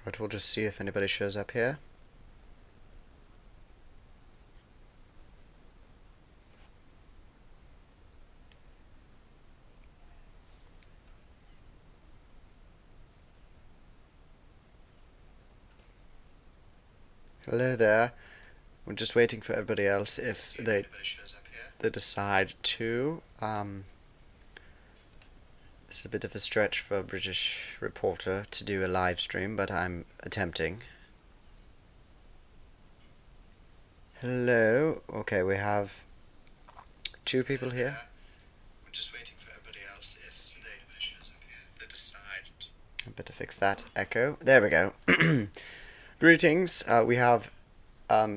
But we'll just see if anybody shows up here. Hello there. We're just waiting for everybody else if they decide to. This is a bit of a stretch for a British reporter to do a live stream, but I'm attempting. Hello. Okay, we have 2 people here. We're just waiting for everybody else if they decide. I better fix that echo. There we go. Greetings. We have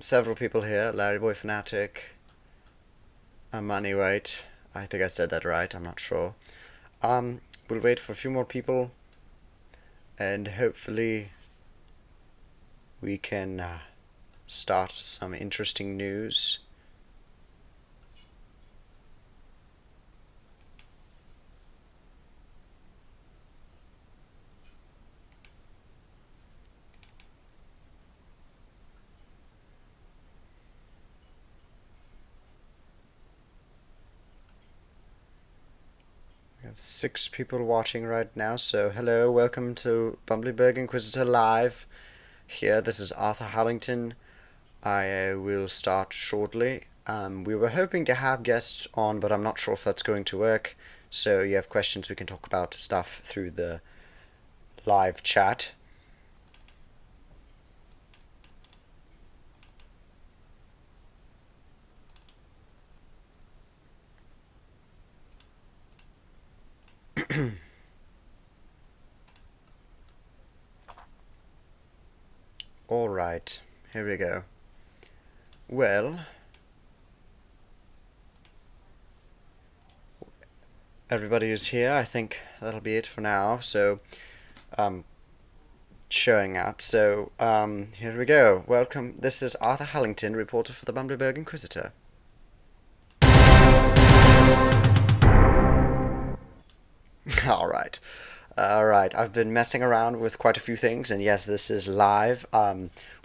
several people here. Larry Boy Fanatic, Money White. I think I said that right. I'm not sure. We'll wait for a few more people, and hopefully we can start some interesting news. We have 6 people watching right now, so hello, welcome to Bumblyburg Inquisitor Live. Here, this is Arthur Hallington. I will start shortly. We were hoping to have guests on, but I'm not sure if that's going to work. So you have questions, we can talk about stuff through the live chat. Alright, here we go. Well, everybody is here. I think that'll be it for now. So, showing up. So, here we go. Welcome. This is Arthur Hallington, reporter for the Bumblyburg Inquisitor. Alright. Alright, I've been messing around with quite a few things, and yes, this is live.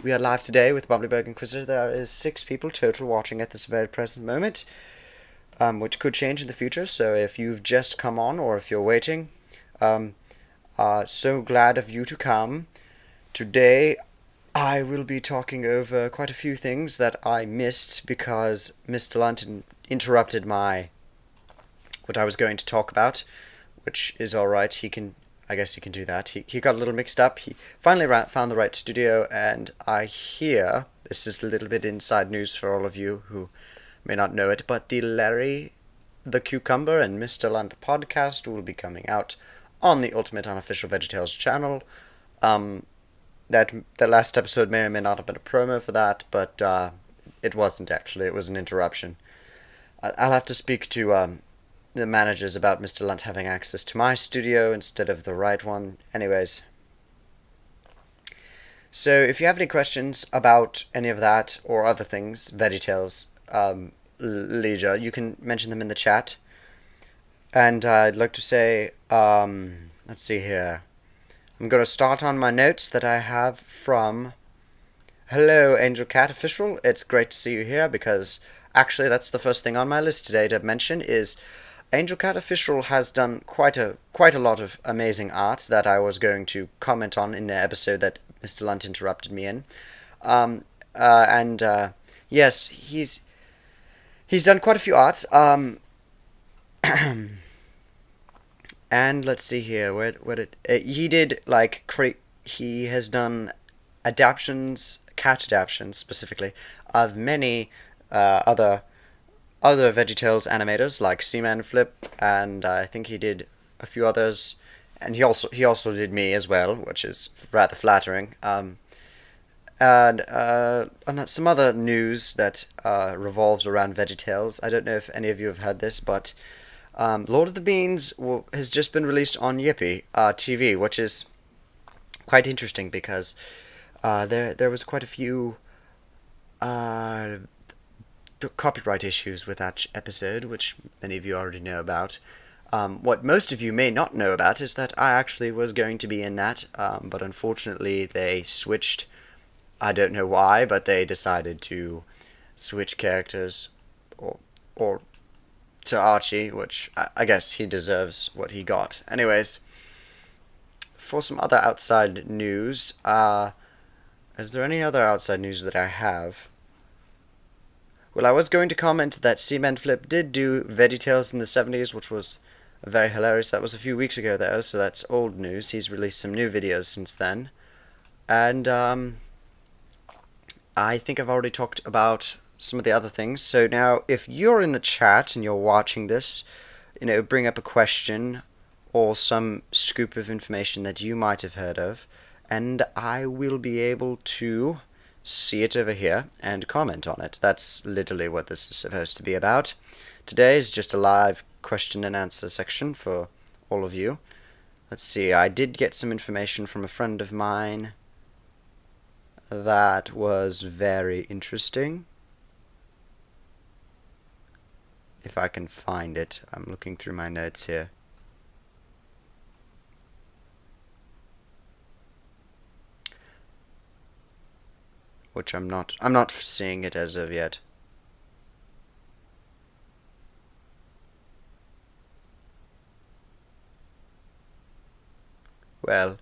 We are live today with Bumblyburg Inquisitor. There is 6 people total watching at this very present moment, which could change in the future, so if you've just come on, or if you're waiting, so glad of you to come. Today, I will be talking over quite a few things that I missed because Mr. Lunt interrupted what I was going to talk about, which is alright. I guess he can do that. He got a little mixed up. He finally found the right studio, and I hear, this is a little bit inside news for all of you who may not know it, but the Larry the Cucumber and Mr. Lunt podcast will be coming out on the Ultimate Unofficial VeggieTales channel. That the last episode may or may not have been a promo for that, but it wasn't actually. It was an interruption. I'll have to speak to the managers about Mr. Lunt having access to my studio instead of the right one. Anyways. So if you have any questions about any of that or other things, VeggieTales, leisure, you can mention them in the chat. And I'd like to say, let's see here. I'm going to start on my notes that I have from Hello Angel Cat Official. It's great to see you here because actually that's the first thing on my list today to mention is Angel Cat Official has done quite a lot of amazing art that I was going to comment on in the episode that Mr. Lunt interrupted me in. Yes, he's done quite a few arts. And let's see here, he did he has done adaptions, cat adaptions specifically, of many other VeggieTales animators like Seaman Flip, and I think he did a few others, and he also did me as well, which is rather flattering. And some other news that revolves around VeggieTales. I don't know if any of you have heard this, but Lord of the Beans has just been released on Yippee TV, which is quite interesting because there was quite a few copyright issues with that episode, which many of you already know about. What most of you may not know about is that I actually was going to be in that, but unfortunately they switched. I don't know why, but they decided to switch characters, or to Archie, which I guess he deserves what he got. Anyways, for some other outside news, is there any other outside news that I have? Well, I was going to comment that Cement Flip did do VeggieTales in the 70s, which was very hilarious. That was a few weeks ago, though, so that's old news. He's released some new videos since then. And, I think I've already talked about some of the other things. So now, if you're in the chat and you're watching this, bring up a question or some scoop of information that you might have heard of, and I will be able to see it over here and comment on it. That's literally what this is supposed to be about. Today is just a live question and answer section for all of you. Let's see, I did get some information from a friend of mine that was very interesting. If I can find it, I'm looking through my notes here. Which I'm not seeing it as of yet. Well,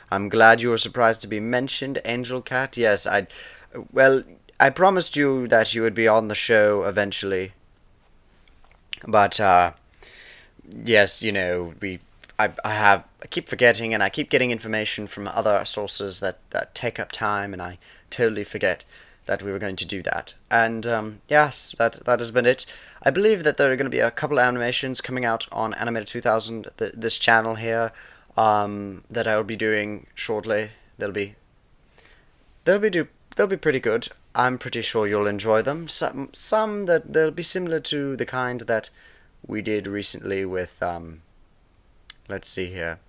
I'm glad you were surprised to be mentioned, Angel Cat. Yes, I promised you that you would be on the show eventually. But yes, I keep forgetting, and I keep getting information from other sources that take up time, and I totally forget that we were going to do that. And yes, that has been it. I believe that there are going to be a couple of animations coming out on Animator 2000, this channel here, that I will be doing shortly. They'll be pretty good. I'm pretty sure you'll enjoy them. Some that they'll be similar to the kind that we did recently with let's see here.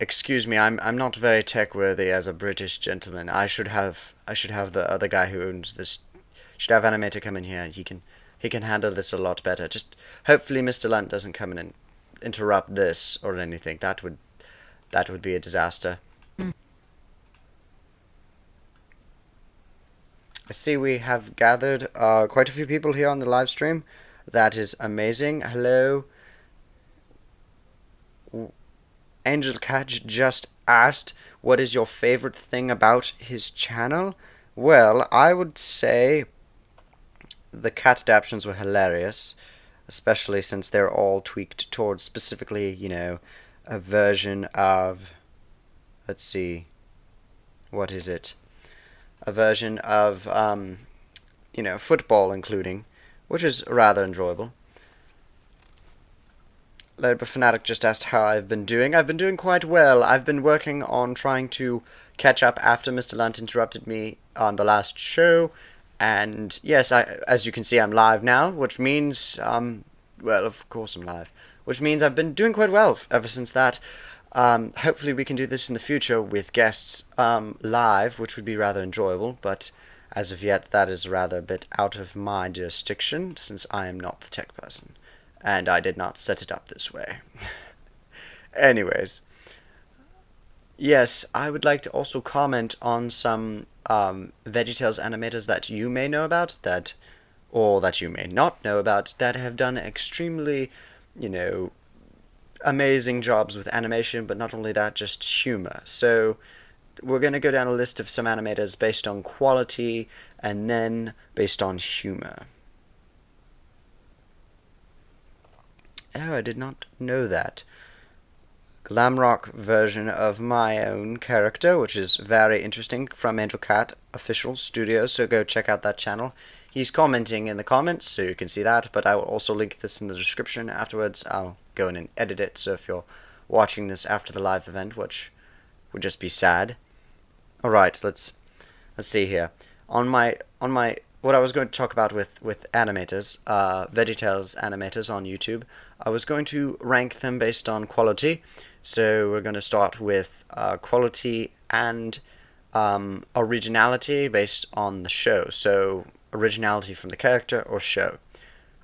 Excuse me, I'm not very tech worthy as a British gentleman. I should have the other guy who owns this. Should have Animator come in here. He can handle this a lot better. Just hopefully Mr. Lunt doesn't come in and interrupt this or anything. That would be a disaster. I see we have gathered quite a few people here on the live stream. That is amazing. Hello. Angel Cat just asked, what is your favorite thing about his channel? Well, I would say the cat adaptations were hilarious, especially since they're all tweaked towards specifically, a version of, let's see, what is it? A version of, football including, which is rather enjoyable. Labour Fanatic just asked how I've been doing. I've been doing quite well. I've been working on trying to catch up after Mr. Lunt interrupted me on the last show. And yes, as you can see, I'm live now, which means, well, of course I'm live, which means I've been doing quite well ever since that. Hopefully we can do this in the future with guests live, which would be rather enjoyable, but as of yet that is rather a bit out of my jurisdiction, since I am not the tech person, and I did not set it up this way. Anyways, yes, I would like to also comment on some VeggieTales animators that you may know about, or that you may not know about, that have done extremely, amazing jobs with animation, but not only that, just humor. So we're going to go down a list of some animators based on quality and then based on humor. Oh, I did not know that. Glamrock version of my own character, which is very interesting, from Angel Cat Official Studio, so go check out that channel. He's commenting in the comments, so you can see that, but I will also link this in the description afterwards. I'll go in and edit it, so if you're watching this after the live event, which would just be sad. Alright, let's see here. On my what I was going to talk about with animators, VeggieTales animators on YouTube, I was going to rank them based on quality. So we're going to start with quality and originality based on the show. So originality from the character or show.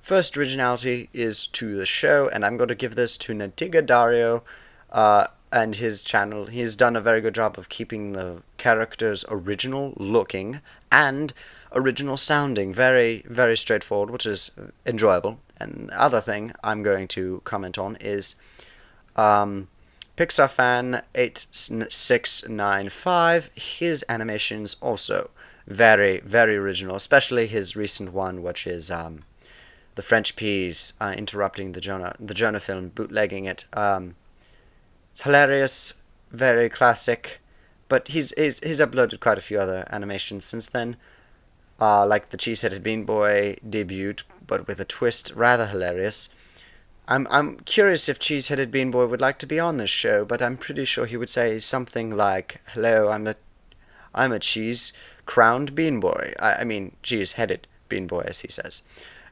First originality is to the show, and I'm going to give this to Natiga Dario and his channel. He's done a very good job of keeping the characters original looking and original sounding. Very, very straightforward, which is enjoyable. And the other thing I'm going to comment on is Pixar Fan 8695. His animations also very, very original, especially his recent one, which is the French peas interrupting the Jonah film, bootlegging it. It's hilarious, very classic, but he's uploaded quite a few other animations since then, like the Cheese-Headed Bean Boy debut, but with a twist, rather hilarious. I'm curious if Cheese-Headed Bean Boy would like to be on this show, but I'm pretty sure he would say something like, "Hello, I'm a cheese-crowned bean boy." I mean, cheese-headed bean boy, as he says.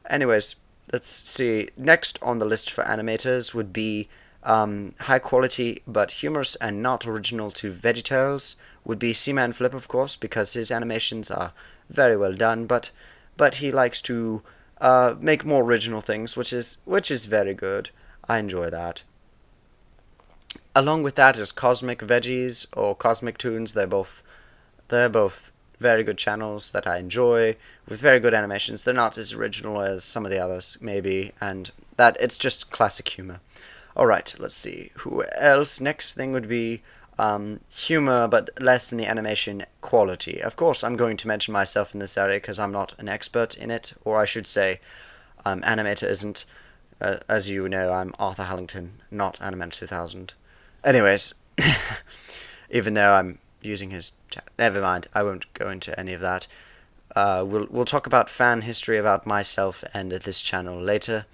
Anyways, let's see. Next on the list for animators would be high quality but humorous and not original to VeggieTales would be Seaman Flip, of course, because his animations are very well done, but he likes to make more original things, which is very good. I enjoy that. Along with that is Cosmic Veggies or Cosmic Toons. They're both very good channels that I enjoy, with very good animations. They're not as original as some of the others, maybe, and that it's just classic humor. Alright, let's see. Who else? Next thing would be humor, but less in the animation quality. Of course, I'm going to mention myself in this area because I'm not an expert in it, or I should say, Animator isn't. As you know, I'm Arthur Hallington, not Animator 2000. Anyways, even though I'm using his never mind, I won't go into any of that. We'll talk about fan history about myself and this channel later.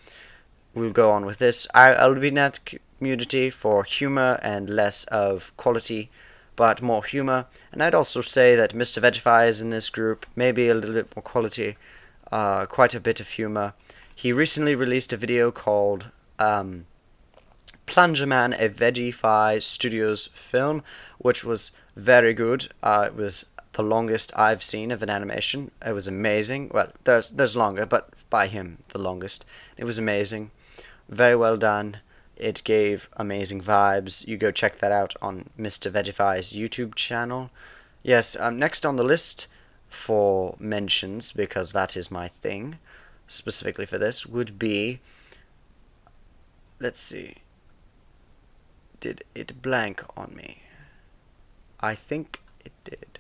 We'll go on with this. I'll be in that community for humor and less of quality, but more humor. And I'd also say that Mr. Vegify is in this group, maybe a little bit more quality, quite a bit of humor. He recently released a video called Plunger Man, a Vegify Studios film, which was very good. It was the longest I've seen of an animation. It was amazing. Well, there's longer, but by him, the longest. It was amazing. Very well done. It gave amazing vibes. You go check that out on Mr. Vegify's YouTube channel. Yes, next on the list for mentions, because that is my thing, specifically for this, would be... Let's see. Did it blank on me? I think it did.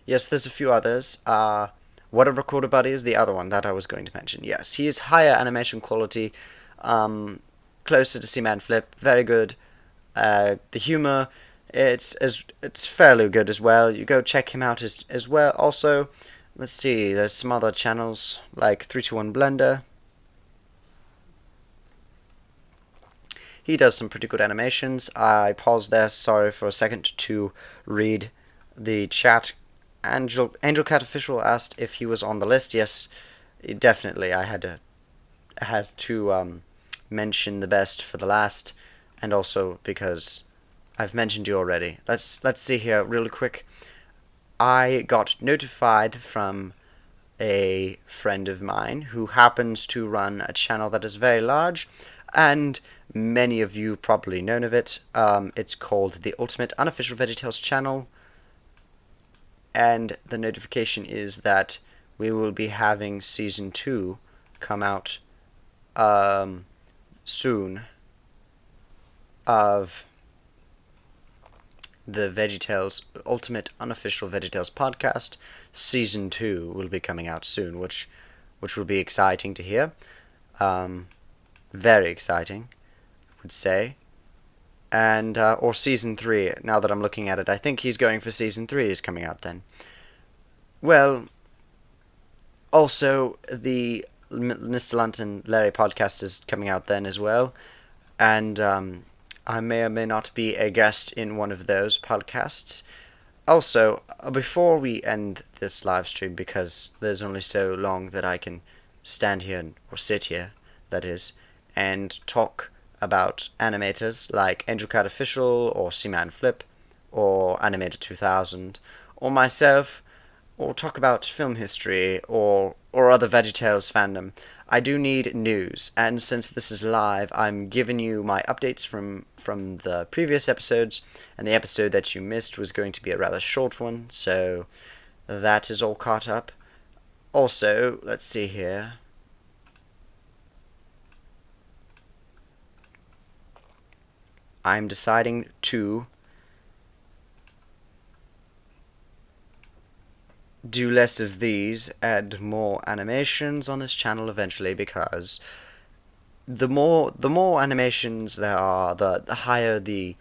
Yes, there's a few others. What a Recorder Buddy is the other one that I was going to mention. Yes, he is higher animation quality, closer to Seaman Flip, very good. The humor, it's fairly good as well. You go check him out as well. Also, let's see, there's some other channels like 321 Blender. He does some pretty good animations. I paused there, sorry for a second, to read the chat. Angel Cat Official asked if he was on the list. Yes, definitely. I had to mention the best for the last, and also because I've mentioned you already. Let's see here really quick. I got notified from a friend of mine who happens to run a channel that is very large, and many of you probably known of it. It's called the Ultimate Unofficial VeggieTales channel. And the notification is that we will be having Season 2 come out soon of the VeggieTales Ultimate Unofficial VeggieTales podcast. Season 2 will be coming out soon, which will be exciting to hear. Very exciting, I would say. And or Season 3, now that I'm looking at it. I think he's going for Season 3 is coming out then. Well, also, the Mr. Lunt and Larry podcast is coming out then as well. And I may or may not be a guest in one of those podcasts. Also, before we end this live stream, because there's only so long that I can stand here, or sit here, that is, and talk about animators like Angel Cat Official or Seaman Flip or Animator 2000 or myself, or talk about film history or other VeggieTales fandom. I do need news, and since this is live, I'm giving you my updates from the previous episodes, and the episode that you missed was going to be a rather short one, so that is all caught up. Also, let's see here. I'm deciding to do less of these, add more animations on this channel eventually, because the more animations there are, the higher the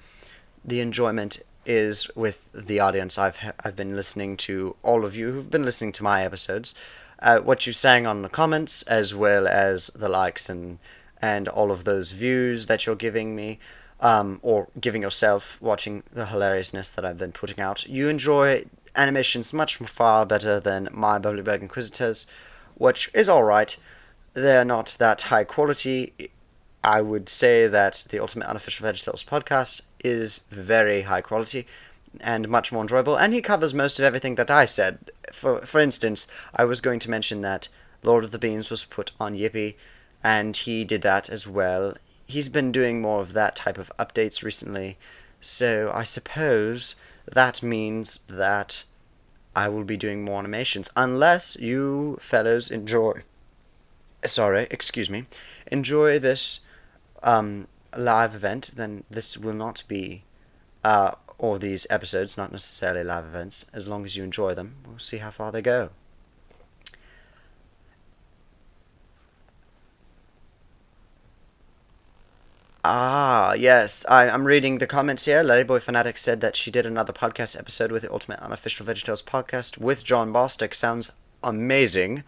enjoyment is with the audience. I've been listening to all of you who've been listening to my episodes, what you're saying on the comments, as well as the likes and all of those views that you're giving me, or giving yourself watching the hilariousness that I've been putting out. You enjoy animations much far better than my Bumblyburg Inquisitors, which is alright. They're not that high quality. I would say that the Ultimate Unofficial VeggieTales podcast is very high quality and much more enjoyable, and he covers most of everything that I said. For instance, I was going to mention that Lord of the Beans was put on Yippee, and he did that as well. He's been doing more of that type of updates recently, so I suppose that means that I will be doing more animations, unless you fellows enjoy this live event. Then this will not be, or these episodes, not necessarily live events. As long as you enjoy them, we'll see how far they go. Ah, yes. I'm reading the comments here. Ladyboy Fanatic said that she did another podcast episode with the Ultimate Unofficial VeggieTales podcast with John Bostic. Sounds amazing.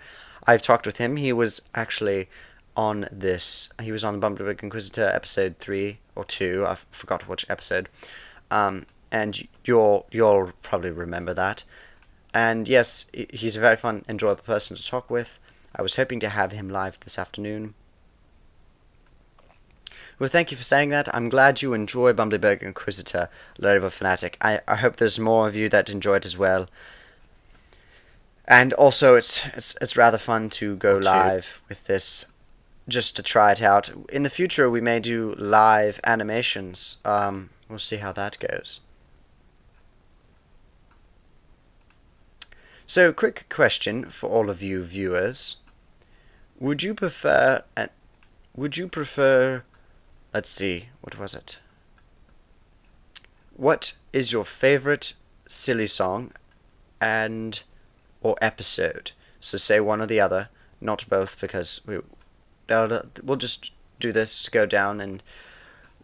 I've talked with him. He was actually on this. He was on the Bumblyburg Inquisitor episode 3 or 2. I forgot which episode. And you'll probably remember that. And yes, he's a very fun, enjoyable person to talk with. I was hoping to have him live this afternoon. Well, thank you for saying that. I'm glad you enjoy Bumblyburg Inquisitor, Ladyboy Fanatic. I hope there's more of you that enjoy it as well. And also, it's rather fun to go live with this, just to try it out. In the future, we may do live animations. We'll see how that goes. So, quick question for all of you viewers: Would you prefer? Let's see, what was it? What is your favorite silly song or episode? So say one or the other, not both, because we'll just do this to go down, and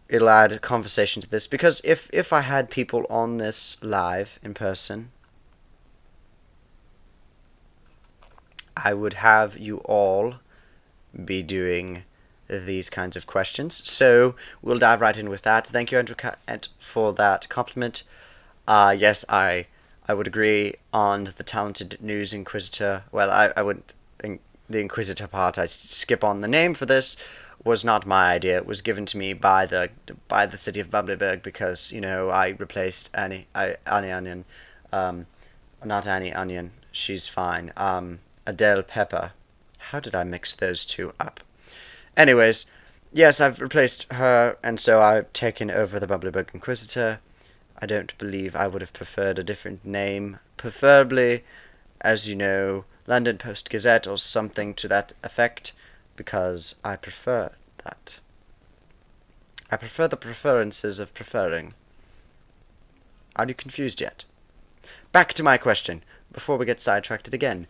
it'll add conversation to this. Because if I had people on this live in person, I would have you all be doing these kinds of questions. So we'll dive right in with that. Thank you, Andrew Cat, for that compliment. Yes, I would agree on the talented news Inquisitor. Well, I wouldn't. The Inquisitor part, I skip on. The name for this was not my idea. It was given to me by the city of Bumblyburg, because I replaced Annie Onion, not Annie Onion. She's fine. Adele Pepper. How did I mix those two up? Anyways, yes, I've replaced her, and so I've taken over the Bumblyburg Inquisitor. I don't believe I would have preferred a different name. Preferably, as you know, London Post Gazette or something to that effect, because I prefer that. I prefer the preferences of preferring. Are you confused yet? Back to my question, before we get sidetracked again.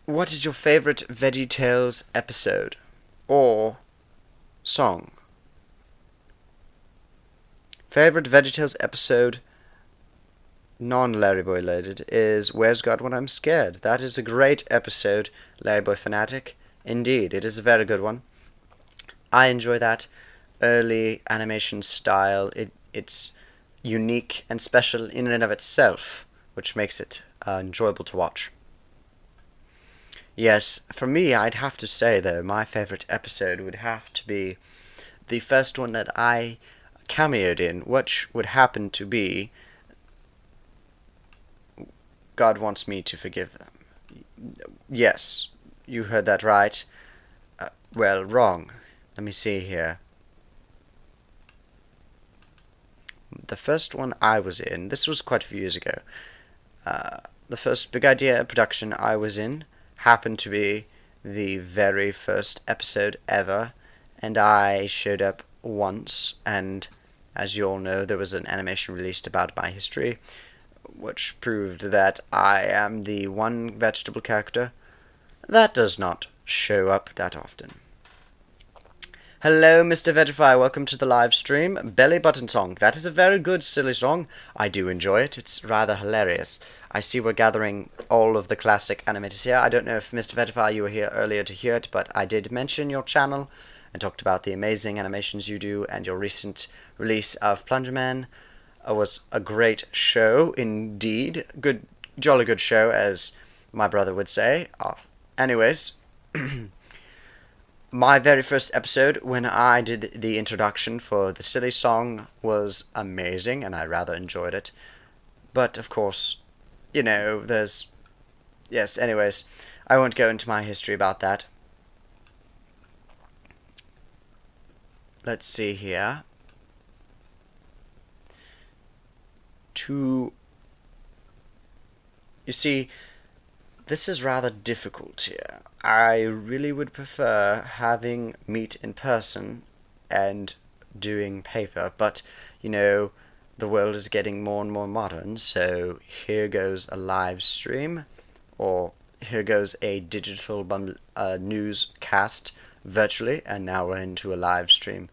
What is your favorite VeggieTales episode or song? Favorite VeggieTales episode, non-Larryboy related, is Where's God When I'm Scared? That is a great episode, Larryboy Fanatic. Indeed, it is a very good one. I enjoy that early animation style. It's unique and special in and of itself, which makes it enjoyable to watch. Yes, for me, I'd have to say, though, my favorite episode would have to be the first one that I cameoed in, which would happen to be God Wants Me to Forgive Them. Yes, you heard that right. Well, wrong. Let me see here. The first one I was in, this was quite a few years ago. The first Big Idea production I was in happened to be the very first episode ever, and I showed up once, and as you all know, there was an animation released about my history, which proved that I am the one vegetable character that does not show up that often. Hello, Mr. Vetify, welcome to the live stream. Belly Button Song. That is a very good, silly song. I do enjoy it. It's rather hilarious. I see we're gathering all of the classic animators here. I don't know if, Mr. Vetify, you were here earlier to hear it, but I did mention your channel and talked about the amazing animations you do, and your recent release of Plunger Man was a great show indeed. Good, jolly good show, as my brother would say. Anyways... My very first episode, when I did the introduction for the silly song, was amazing, and I rather enjoyed it. But, of course, you know, there's... Yes, anyways, I won't go into my history about that. Let's see here. You see, this is rather difficult here. I really would prefer having meet in person and doing paper, but, you know, the world is getting more and more modern, so here goes a live stream, or here goes a digital newscast virtually, and now we're into a live stream.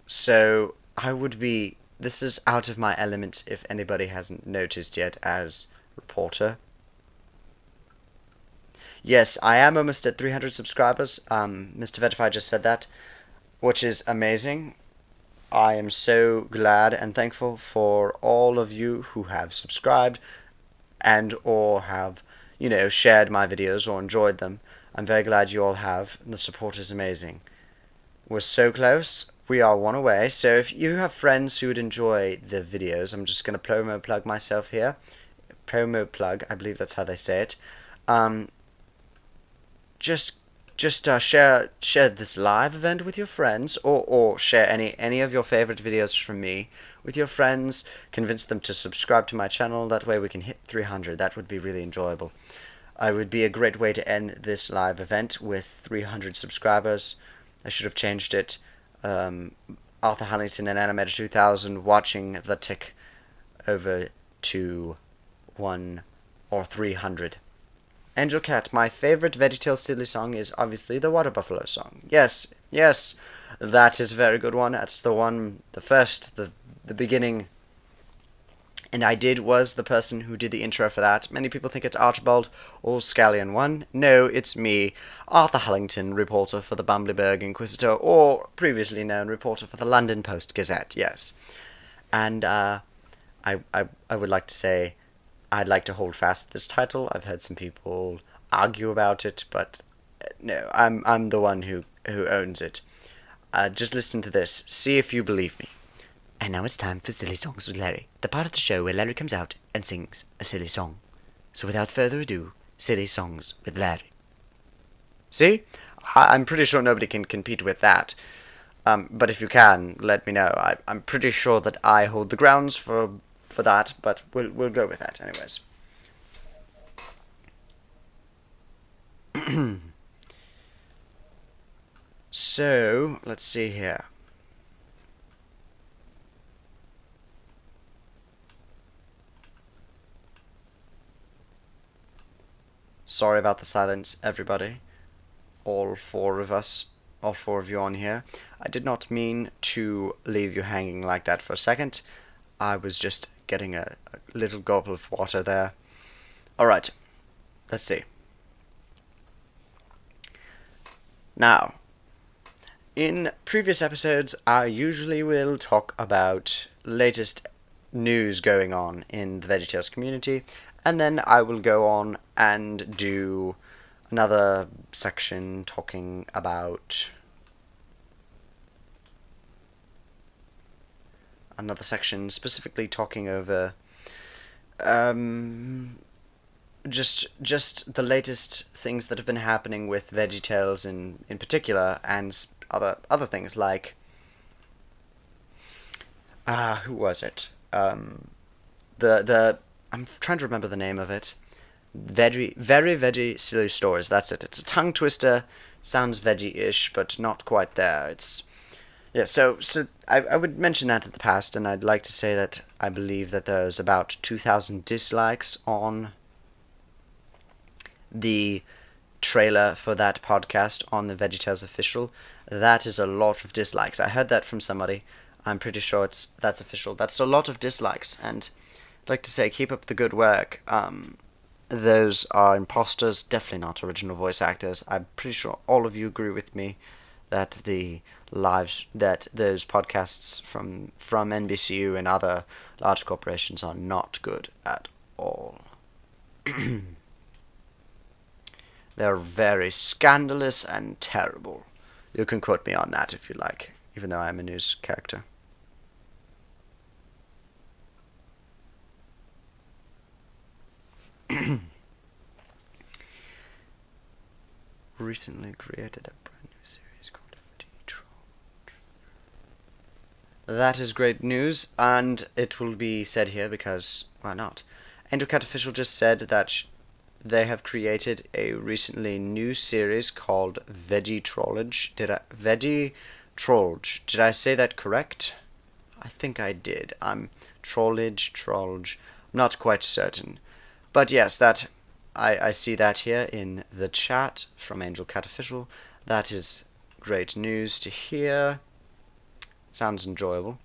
So I would be... This is out of my element, if anybody hasn't noticed yet, as reporter. Yes, I am almost at 300 subscribers. Mr. Vetify just said that, which is amazing. I am so glad and thankful for all of you who have subscribed and or have, you know, shared my videos or enjoyed them. I'm very glad you all have. The support is amazing. We're so close. We are one away. So if you have friends who would enjoy the videos, I'm just going to promo plug myself here. Promo plug, I believe that's how they say it. Just share this live event with your friends, or share any of your favorite videos from me with your friends. Convince them to subscribe to my channel. That way we can hit 300. That would be really enjoyable. It would be a great way to end this live event with 300 subscribers. I should have changed it. Arthur Hallington and Animator 2000 watching the tick over to 1 or 300. Angel Cat, my favorite VeggieTales silly song is obviously the Water Buffalo song. Yes, that is a very good one. That's the one, the beginning. And I was the person who did the intro for that. Many people think it's Archibald or Scallion 1. No, it's me, Arthur Hallington, reporter for the Bumblyburg Inquisitor, or previously known reporter for the London Post-Gazette, yes. And I would like to say, I'd like to hold fast this title. I've heard some people argue about it, but no, I'm the one who owns it. Just listen to this. See if you believe me. And now it's time for Silly Songs with Larry, the part of the show where Larry comes out and sings a silly song. So without further ado, Silly Songs with Larry. See? I'm pretty sure nobody can compete with that. But if you can, let me know. I'm pretty sure that I hold the grounds for that, but we'll go with that anyways. So, let's see here. Sorry about the silence, everybody. All four of you on here. I did not mean to leave you hanging like that for a second. I was just getting a little gulp of water there. Alright, let's see. Now, in previous episodes, I usually will talk about latest news going on in the VeggieTales community, and then I will go on and do another section talking about another section specifically talking over just the latest things that have been happening with VeggieTales in particular, and other things like who was it? The I'm trying to remember the name of it. Very veggie silly stories. That's it. It's a tongue twister. Sounds veggie-ish, but not quite there. It's yeah. So I would mention that in the past, and I'd like to say that I believe that there's about 2,000 dislikes on the trailer for that podcast on the VeggieTales official. That is a lot of dislikes. I heard that from somebody. I'm pretty sure that's official. That's a lot of dislikes, and I'd like to say keep up the good work. Those are imposters, definitely not original voice actors. I'm pretty sure all of you agree with me that those podcasts from NBCU and other large corporations are not good at all. They're very scandalous and terrible. You can quote me on that if you like, even though I'm a news character. Recently created a brand new series called VeggieTales. That is great news, and it will be said here because why not? Angel Cat Official just said that they have created a recently new series called VeggieTrollage. VeggieTrollage. Did I say that correct? I think I did. I'm Trollage. Not quite certain. But yes, that I see that here in the chat from Angel Cat Official. That is great news to hear. Sounds enjoyable.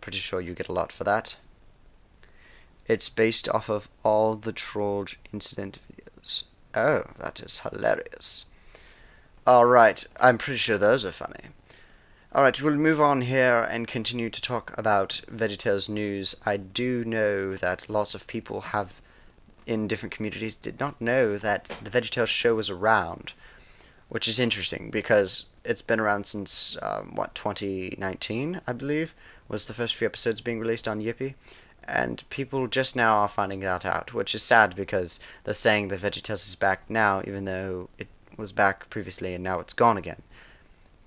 Pretty sure you get a lot for that. It's based off of all the Trollage incident videos. Oh, that is hilarious. Alright, I'm pretty sure those are funny. Alright, we'll move on here and continue to talk about VeggieTales news. I do know that lots of people have, in different communities, did not know that the VeggieTales show was around, which is interesting because it's been around since, 2019, I believe, was the first few episodes being released on Yippee, and people just now are finding that out, which is sad because they're saying that VeggieTales is back now, even though it was back previously and now it's gone again.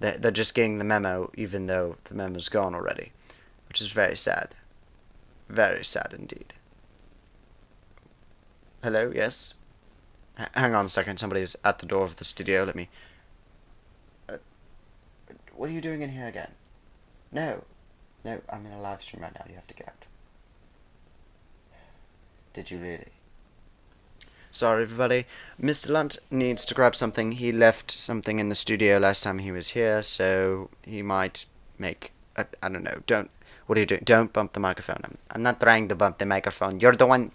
They're just getting the memo, even though the memo's gone already, which is very sad. Very sad indeed. Hello, yes? Hang on a second, somebody's at the door of the studio, let me... what are you doing in here again? No, I'm in a live stream right now, you have to get out. Did you really? Sorry everybody, Mr. Lunt needs to grab something. He left something in the studio last time he was here, so he might make... I don't know, what are you doing? Don't bump the microphone. I'm not trying to bump the microphone. You're the one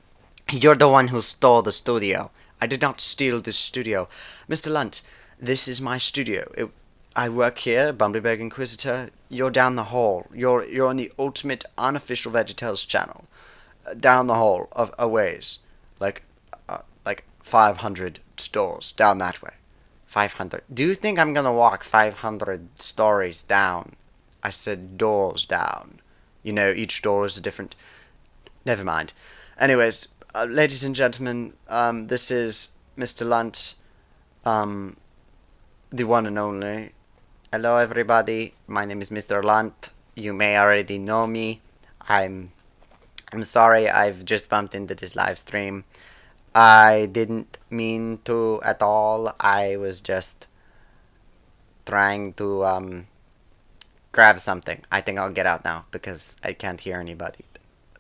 who stole the studio. I did not steal this studio. Mr. Lunt, this is my studio. I work here, Bumblyburg Inquisitor. You're down the hall. You're on the ultimate unofficial VeggieTales channel. Down the hall of a ways. Like 500 stores down that way. 500. Do you think I'm gonna walk 500 stories down? I said doors down. You know, each door is a different... Never mind. Anyways, ladies and gentlemen, this is Mr. Lunt, the one and only. Hello everybody, my name is Mr. Lunt. You may already know me. I'm sorry I've just bumped into this live stream. I didn't mean to at all. I was just trying to grab something. I think I'll get out now because I can't hear anybody.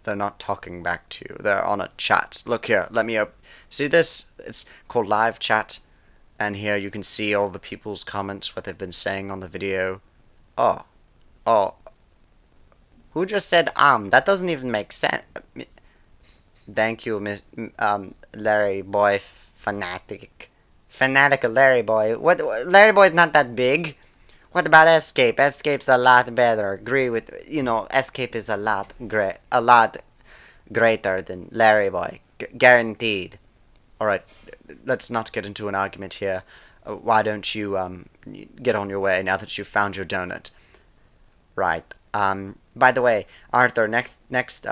They're not talking back to you. They're on a chat. Look here, let me up. See this? It's called live chat. And here you can see all the people's comments, what they've been saying on the video. Oh. Who just said That doesn't even make sense. Thank you, Larry Boy Fanatic. Fanatical Larry Boy. What? Larry Boy's not that big. What about Escape? Escape's a lot better. Agree with, Escape is a lot greater than Larry Boy. Guaranteed. Alright, let's not get into an argument here. Why don't you get on your way now that you've found your donut? Right. By the way, Arthur, next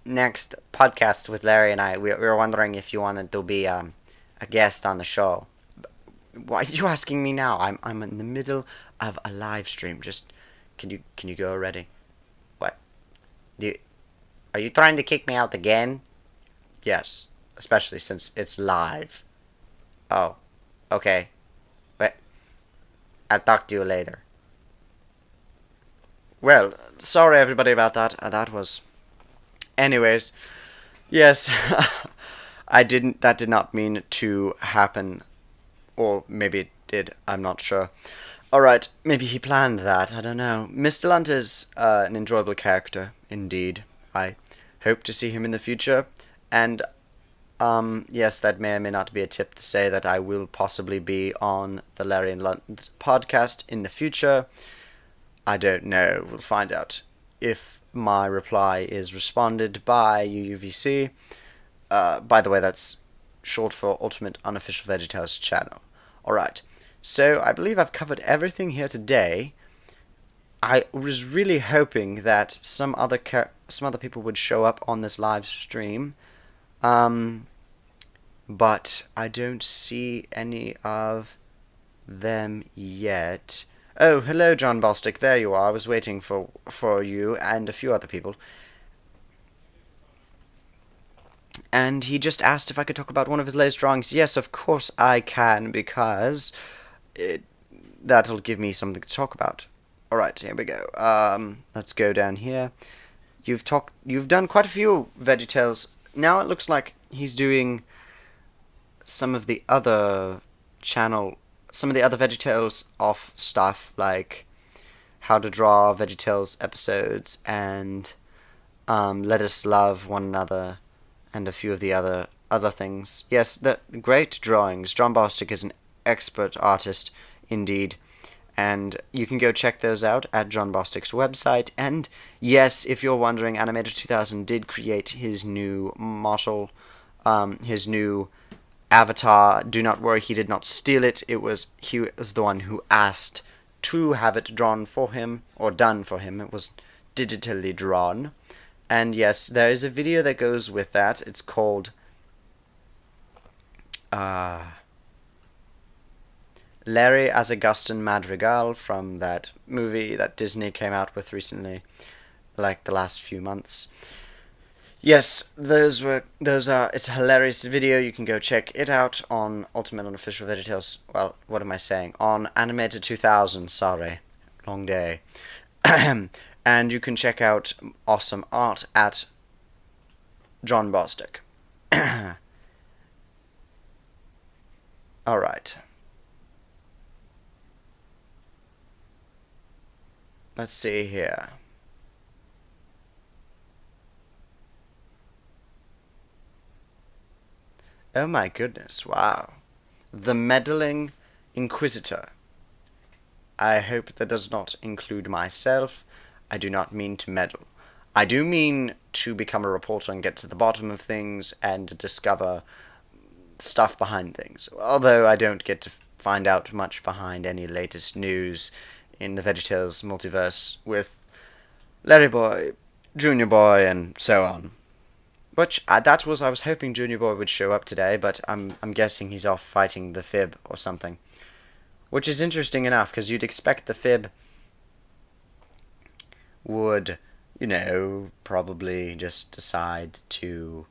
podcast with Larry and I, we were wondering if you wanted to be a guest on the show. Why are you asking me now? I'm in the middle of a live stream. Just can you go already? What? Are you trying to kick me out again? Yes, especially since it's live. Oh, okay. Wait. I'll talk to you later. Well, sorry everybody about that. That was. Anyways, yes, That did not mean to happen, or maybe it did. I'm not sure. All right, maybe he planned that. I don't know. Mr. Lunt is an enjoyable character, indeed. I hope to see him in the future, and yes, that may or may not be a tip to say that I will possibly be on the Larry and Lunt podcast in the future. I don't know. We'll find out if my reply is responded by UUVC. By the way, that's short for Ultimate Unofficial VeggieTales Channel. Alright, so I believe I've covered everything here today. I was really hoping that some other people would show up on this live stream. But I don't see any of them yet. Oh, hello, John Bostic. There you are. I was waiting for you and a few other people. And he just asked if I could talk about one of his latest drawings. Yes, of course I can, because that'll give me something to talk about. Alright, here we go. Let's go down here. You've done quite a few VeggieTales. Now it looks like he's doing some of the other VeggieTales off stuff, like how to draw VeggieTales episodes and Let Us Love One Another and a few of the other things. Yes, the great drawings. John Bostic is an expert artist indeed, and you can go check those out at John Bostic's website. And yes, if you're wondering, Animator 2000 did create his new model, his new avatar. Do not worry, he did not steal it. He was the one who asked to have it drawn for him, or done for him. It was digitally drawn. And yes, there is a video that goes with that. It's called Larry as Augustin Madrigal, from that movie that Disney came out with recently, like the last few months. Yes, those are. It's a hilarious video. You can go check it out on Ultimate Unofficial VeggieTales. Well, what am I saying? On Animator 2000. Sorry, long day. And you can check out awesome art at John Bostic. Alright. Let's see here. Oh my goodness, wow. The Meddling Inquisitor. I hope that does not include myself. I do not mean to meddle. I do mean to become a reporter and get to the bottom of things and discover stuff behind things. Although I don't get to find out much behind any latest news in the VeggieTales multiverse with Larry Boy, JuniorBoy, and so on. Which, I was hoping JuniorBoy would show up today, but I'm guessing he's off fighting the Fib or something. Which is interesting enough, because you'd expect the Fib would, probably just decide to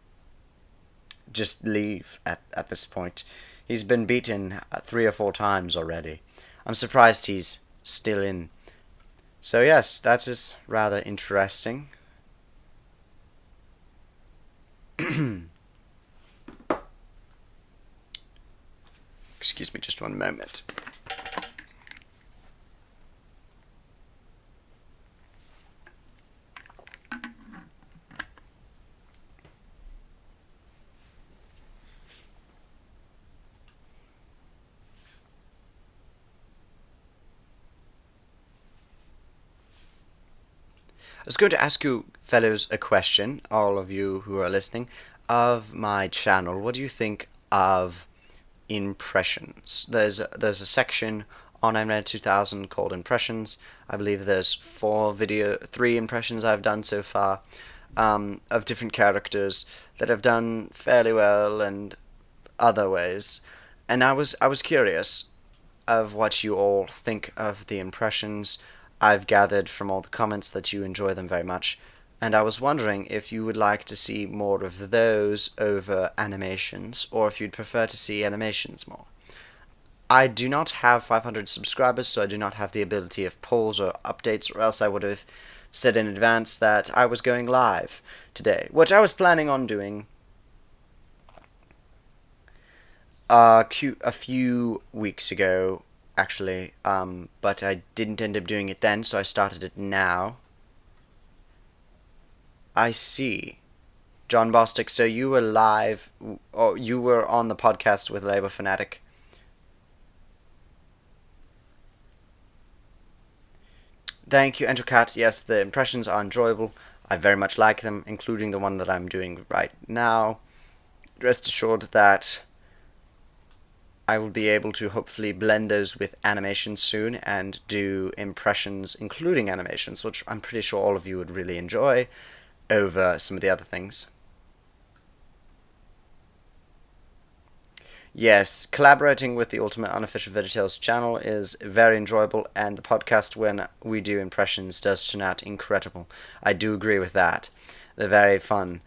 just leave at this point. He's been beaten 3 or 4 times already. I'm surprised he's still in. So yes, that is rather interesting. Excuse me just one moment. I was going to ask you fellows a question, all of you who are listening, of my channel. What do you think of impressions. There's a section on Animator 2000 called impressions. I believe there's 3 impressions I've done so far, of different characters that have done fairly well and other ways. And I was curious of what you all think of the impressions. I've gathered from all the comments that you enjoy them very much, and I was wondering if you would like to see more of those over animations, or if you'd prefer to see animations more. I do not have 500 subscribers, so I do not have the ability of polls or updates, or else I would have said in advance that I was going live today, which I was planning on doing a few weeks ago, actually, but I didn't end up doing it then, so I started it now. I see. John Bostic, so you were live, or you were on the podcast with Labor Fanatic. Thank you, Entercat. Yes, the impressions are enjoyable. I very much like them, including the one that I'm doing right now. Rest assured that I will be able to hopefully blend those with animations soon and do impressions including animations, which I'm pretty sure all of you would really enjoy over some of the other things. Yes, collaborating with the Ultimate Unofficial VeggieTales channel is very enjoyable, and the podcast when we do impressions does turn out incredible. I do agree with that. They're very fun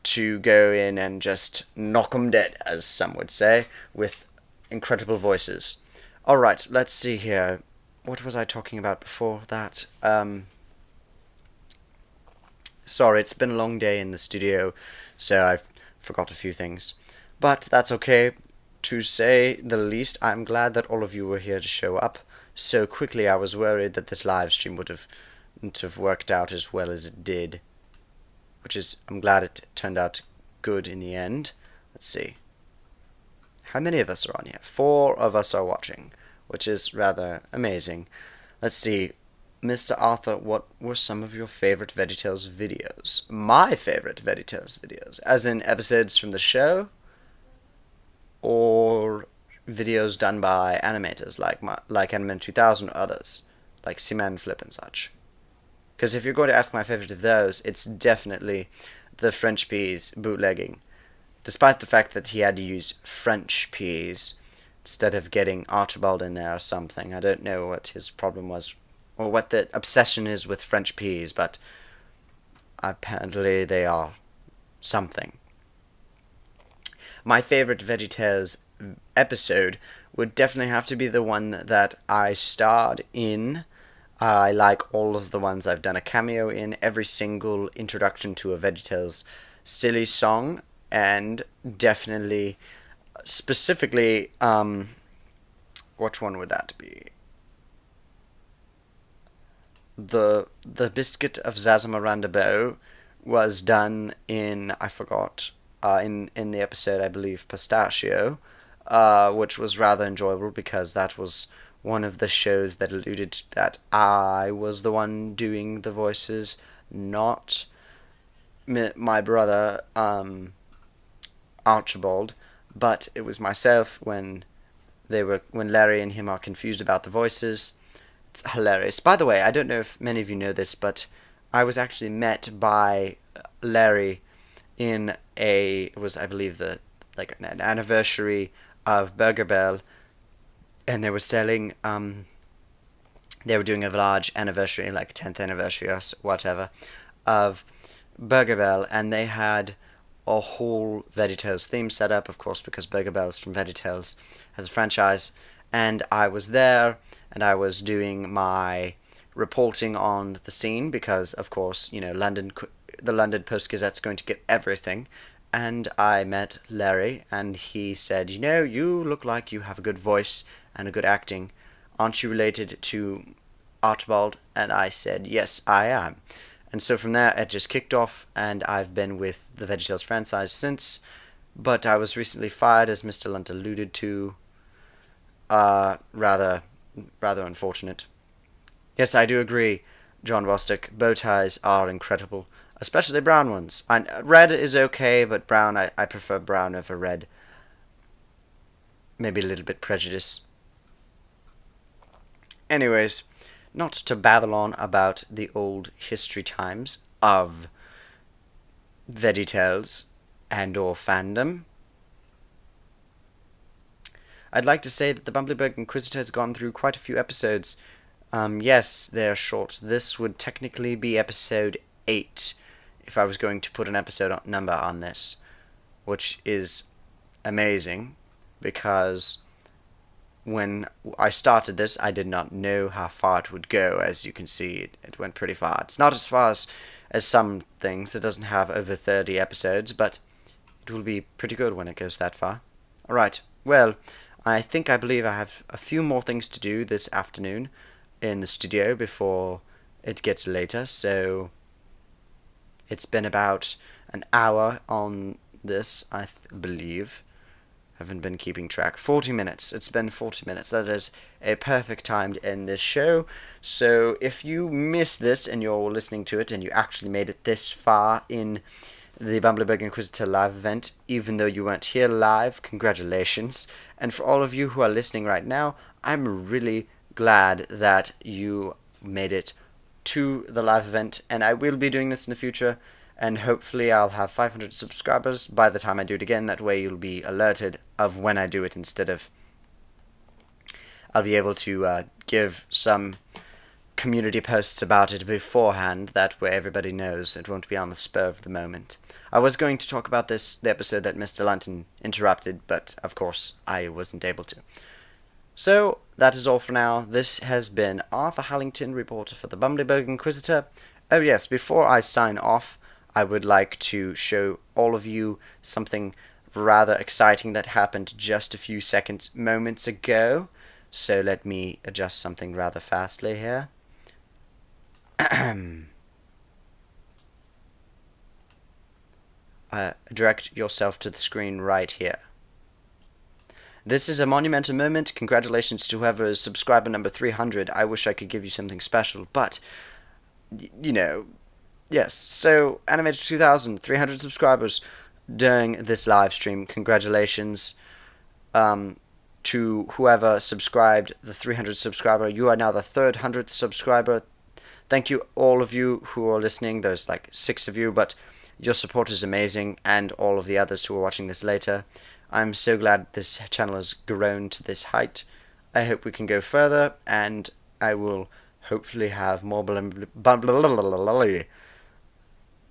to go in and just knock 'em dead, as some would say, with incredible voices. Alright, let's see here. What was I talking about before that? Sorry, it's been a long day in the studio, so I forgot a few things. But that's okay. To say the least, I'm glad that all of you were here to show up so quickly. I was worried that this live stream wouldn't have worked out as well as it did, which is, I'm glad it turned out good in the end. Let's see. How many of us are on here? 4 of us are watching, which is rather amazing. Let's see. Mr. Arthur, what were some of your favorite VeggieTales videos? My favorite VeggieTales videos, as in episodes from the show, or videos done by animators like Animator 2000 or others, like Seaman Flip and such. Because if you're going to ask my favorite of those, it's definitely the French peas bootlegging. Despite the fact that he had to use French peas instead of getting Archibald in there or something. I don't know what his problem was, or what the obsession is with French peas, but apparently they are something. My favorite VeggieTales episode would definitely have to be the one that I starred in. I like all of the ones I've done a cameo in, every single introduction to a VeggieTales silly song, and definitely, specifically, which one would that be? The Biscuit of Zazamaranda Bow was done in, I forgot, in the episode, I believe, Pistachio, which was rather enjoyable because that was one of the shows that alluded that I was the one doing the voices, not my brother, Archibald, but it was myself when Larry and him are confused about the voices. It's hilarious. By the way, I don't know if many of you know this, but I was actually met by Larry in it was, I believe, an anniversary of Burger Bell, and they were selling, they were doing a large anniversary, like a 10th anniversary or whatever, of Burger Bell, and they had a whole VeggieTales theme set up, of course, because Burger Bell is from VeggieTales as a franchise, and I was there, and I was doing my reporting on the scene, because, of course, you know, the London Post-Gazette's going to get everything, and I met Larry, and he said, you know, you look like you have a good voice and a good acting. Aren't you related to Archibald? And I said, yes, I am. And so from there, it just kicked off, and I've been with the VeggieTales franchise since, but I was recently fired, as Mr. Lunt alluded to. Rather unfortunate. Yes, I do agree, John Bostic. Bow ties are incredible, especially brown ones. Red is okay, but brown, I prefer brown over red. maybe a little bit prejudice. Anyways, not to babble on about the old history times of VeggieTales and or fandom, I'd like to say that the Bumblyburg Inquisitor has gone through quite a few episodes. Yes, they're short. This would technically be episode 8 if I was going to put an episode number on this, which is amazing because when I started this, I did not know how far it would go. As you can see, it went pretty far. It's not as far as some things. It doesn't have over 30 episodes, but it will be pretty good when it goes that far. Alright, well, I believe I have a few more things to do this afternoon in the studio before it gets later, so it's been about an hour on this, I believe. Haven't been keeping track. 40 minutes. It's been 40 minutes. That is a perfect time to end this show. So if you missed this and you're listening to it and you actually made it this far in the Bumblyburg Inquisitor live event, even though you weren't here live, congratulations. And for all of you who are listening right now, I'm really glad that you made it to the live event, and I will be doing this in the future, and hopefully I'll have 500 subscribers by the time I do it again. That way you'll be alerted of when I do it, instead of I'll be able to give some community posts about it beforehand. That way everybody knows. It won't be on the spur of the moment. I was going to talk about the episode that Mr. Lunt interrupted, but of course I wasn't able to. So that is all for now. This has been Arthur Hallington, reporter for the Bumblyburg Inquisitor. Oh yes, before I sign off, I would like to show all of you something rather exciting that happened just a few moments ago. So let me adjust something rather fastly here. Direct yourself to the screen right here. This is a monumental moment. Congratulations to whoever is subscriber number 300. I wish I could give you something special, but, you know, yes. So, Animator 2000, 300 subscribers during this live stream. Congratulations to whoever subscribed, the 300 subscriber. You are now the 300th subscriber. Thank you, all of you who are listening. There's like 6 of you, but your support is amazing, and all of the others who are watching this later. I'm so glad this channel has grown to this height. I hope we can go further, and I will hopefully have more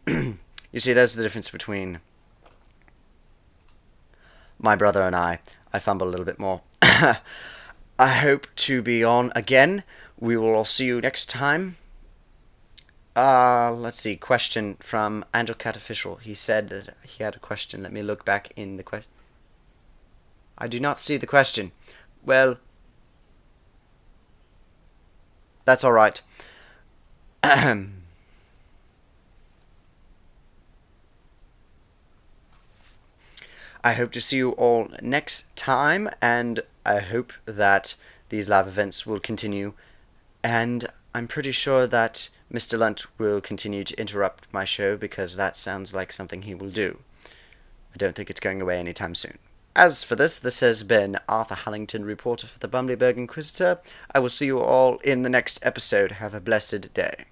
You see, there's the difference between my brother and I. I fumble a little bit more. I hope to be on again. We will all see you next time. Let's see, question from Angel Cat Official. He said that he had a question. Let me look back in the question. I do not see the question. Well, that's alright. I hope to see you all next time, and I hope that these live events will continue, and I'm pretty sure that Mr. Lunt will continue to interrupt my show, because that sounds like something he will do. I don't think it's going away anytime soon. As for this has been Arthur Hallington, reporter for the Bumblyburg Inquisitor. I will see you all in the next episode. Have a blessed day.